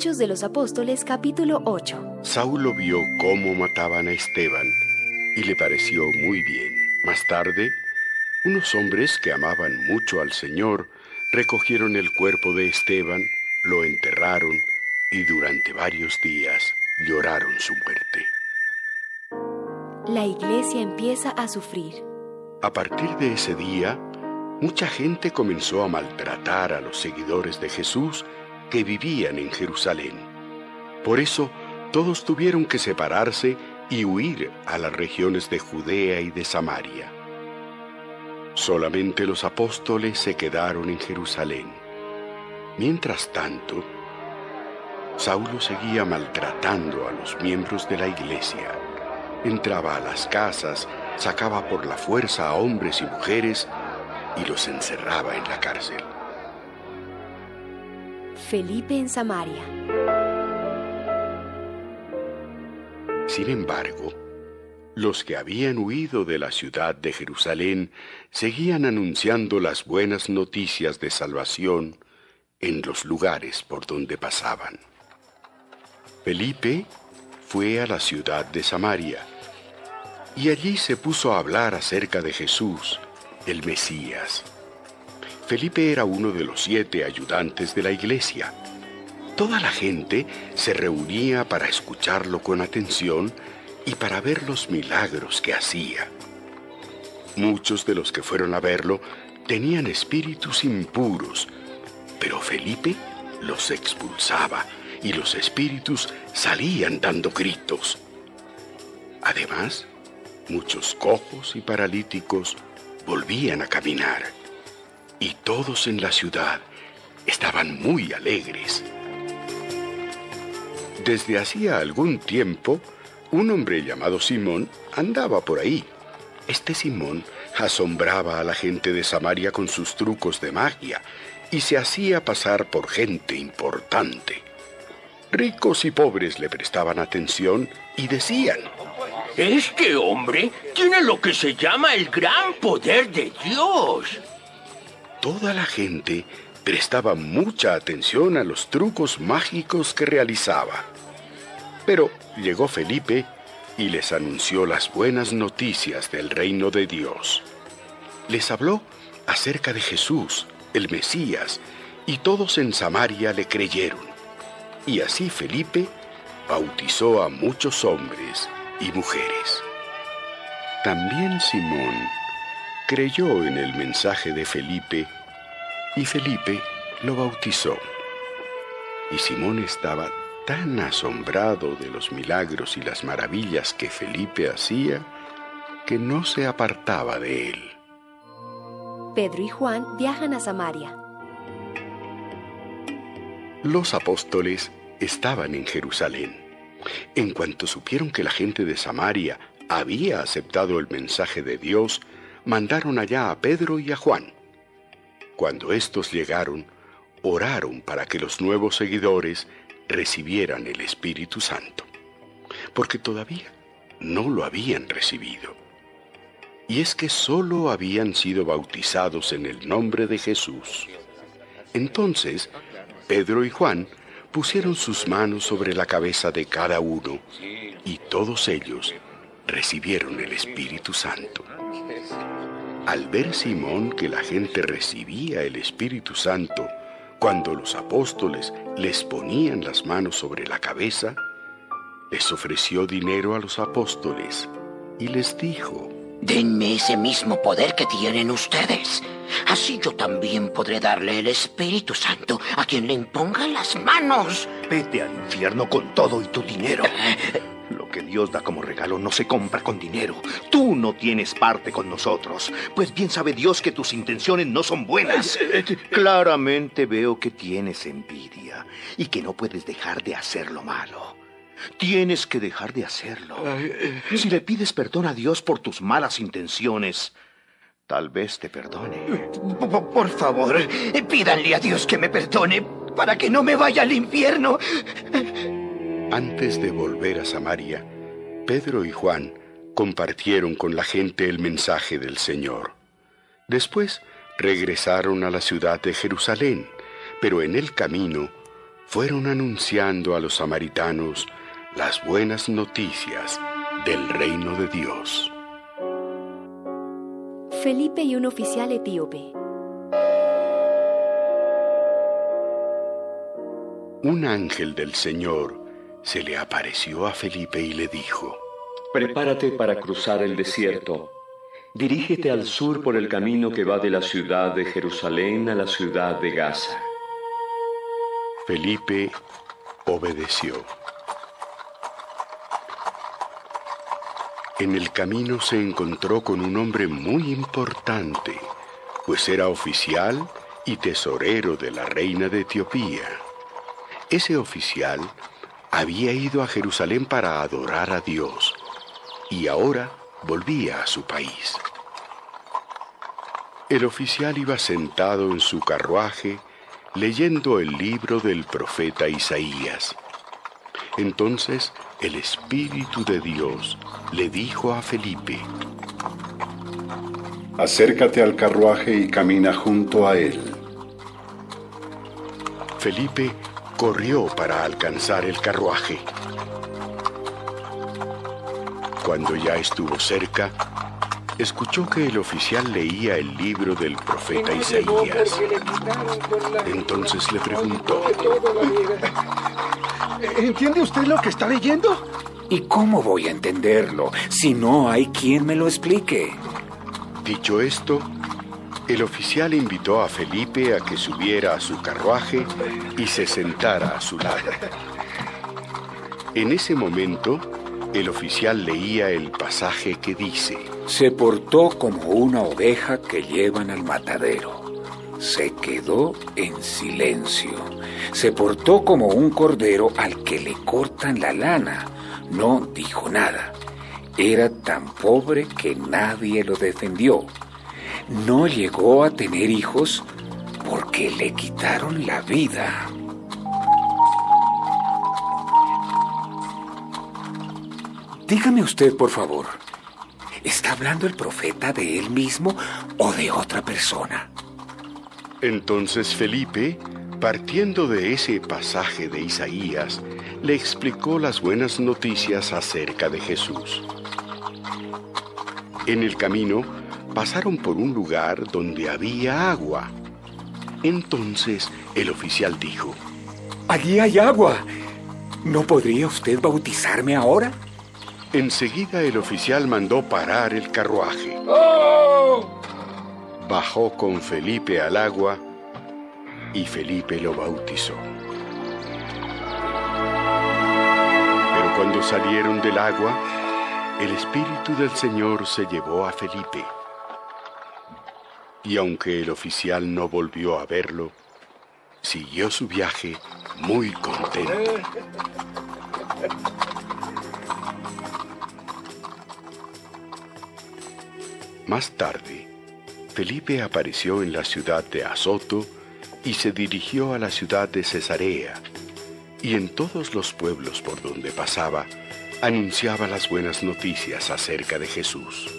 Hechos de los Apóstoles, capítulo 8. Saulo vio cómo mataban a Esteban y le pareció muy bien. Más tarde, unos hombres que amaban mucho al Señor recogieron el cuerpo de Esteban, lo enterraron y durante varios días lloraron su muerte. La iglesia empieza a sufrir. A partir de ese día, mucha gente comenzó a maltratar a los seguidores de Jesús que vivían en Jerusalén. Por eso, todos tuvieron que separarse y huir a las regiones de Judea y de Samaria. Solamente los apóstoles se quedaron en Jerusalén. Mientras tanto, Saulo seguía maltratando a los miembros de la iglesia. Entraba a las casas, sacaba por la fuerza a hombres y mujeres y los encerraba en la cárcel. Felipe en Samaria. Sin embargo, los que habían huido de la ciudad de Jerusalén seguían anunciando las buenas noticias de salvación en los lugares por donde pasaban. Felipe fue a la ciudad de Samaria y allí se puso a hablar acerca de Jesús, el Mesías. Felipe era uno de los 7 ayudantes de la iglesia. Toda la gente se reunía para escucharlo con atención y para ver los milagros que hacía. Muchos de los que fueron a verlo tenían espíritus impuros, pero Felipe los expulsaba y los espíritus salían dando gritos. Además, muchos cojos y paralíticos volvían a caminar, y todos en la ciudad estaban muy alegres. Desde hacía algún tiempo, un hombre llamado Simón andaba por ahí. Este Simón asombraba a la gente de Samaria con sus trucos de magia y se hacía pasar por gente importante. Ricos y pobres le prestaban atención y decían: Este hombre tiene lo que se llama el gran poder de Dios. Toda la gente prestaba mucha atención a los trucos mágicos que realizaba. Pero llegó Felipe y les anunció las buenas noticias del reino de Dios. Les habló acerca de Jesús, el Mesías, y todos en Samaria le creyeron. Y así Felipe bautizó a muchos hombres y mujeres. También Simón creyó en el mensaje de Felipe y Felipe lo bautizó. Y Simón estaba tan asombrado de los milagros y las maravillas que Felipe hacía que no se apartaba de él. Pedro y Juan viajan a Samaria. Los apóstoles estaban en Jerusalén. En cuanto supieron que la gente de Samaria había aceptado el mensaje de Dios, mandaron allá a Pedro y a Juan. Cuando estos llegaron, oraron para que los nuevos seguidores recibieran el Espíritu Santo, porque todavía no lo habían recibido. Y es que solo habían sido bautizados en el nombre de Jesús. Entonces, Pedro y Juan pusieron sus manos sobre la cabeza de cada uno, y todos ellos recibieron el Espíritu Santo. Al ver Simón que la gente recibía el Espíritu Santo cuando los apóstoles les ponían las manos sobre la cabeza, les ofreció dinero a los apóstoles y les dijo: Denme ese mismo poder que tienen ustedes. Así yo también podré darle el Espíritu Santo a quien le imponga las manos. Vete al infierno con todo y tu dinero. Lo que Dios da como regalo no se compra con dinero. Tú no tienes parte con nosotros, pues bien sabe Dios que tus intenciones no son buenas. Claramente veo que tienes envidia y que no puedes dejar de hacer lo malo. Tienes que dejar de hacerlo. Si le pides perdón a Dios por tus malas intenciones, tal vez te perdone. Por favor, pídanle a Dios que me perdone para que no me vaya al infierno. Antes de volver a Samaria, Pedro y Juan compartieron con la gente el mensaje del Señor. Después regresaron a la ciudad de Jerusalén, pero en el camino fueron anunciando a los samaritanos las buenas noticias del reino de Dios. Felipe y un oficial etíope. Un ángel del Señor se le apareció a Felipe y le dijo: Prepárate para cruzar el desierto. Dirígete al sur por el camino que va de la ciudad de Jerusalén a la ciudad de Gaza. Felipe obedeció. En el camino se encontró con un hombre muy importante, pues era oficial y tesorero de la reina de Etiopía. Ese oficial había ido a Jerusalén para adorar a Dios y ahora volvía a su país. El oficial iba sentado en su carruaje leyendo el libro del profeta Isaías. Entonces el Espíritu de Dios le dijo a Felipe: Acércate al carruaje y camina junto a él. Felipe corrió para alcanzar el carruaje. Cuando ya estuvo cerca, escuchó que el oficial leía el libro del profeta Isaías. Entonces le preguntó: ¿Entiende usted lo que está leyendo? ¿Y cómo voy a entenderlo si no hay quien me lo explique? Dicho esto, el oficial invitó a Felipe a que subiera a su carruaje y se sentara a su lado. En ese momento, el oficial leía el pasaje que dice: Se portó como una oveja que llevan al matadero. Se quedó en silencio. Se portó como un cordero al que le cortan la lana. No dijo nada. Era tan pobre que nadie lo defendió. No llegó a tener hijos porque le quitaron la vida. Dígame usted, por favor, ¿está hablando el profeta de él mismo o de otra persona? Entonces Felipe, partiendo de ese pasaje de Isaías, le explicó las buenas noticias acerca de Jesús. En el camino, pasaron por un lugar donde había agua. Entonces el oficial dijo: Allí hay agua. ¿No podría usted bautizarme ahora? Enseguida el oficial mandó parar el carruaje. Bajó con Felipe al agua y Felipe lo bautizó. Pero cuando salieron del agua, el Espíritu del Señor se llevó a Felipe. Y aunque el oficial no volvió a verlo, siguió su viaje muy contento. Más tarde, Felipe apareció en la ciudad de Azoto y se dirigió a la ciudad de Cesarea, y en todos los pueblos por donde pasaba, anunciaba las buenas noticias acerca de Jesús.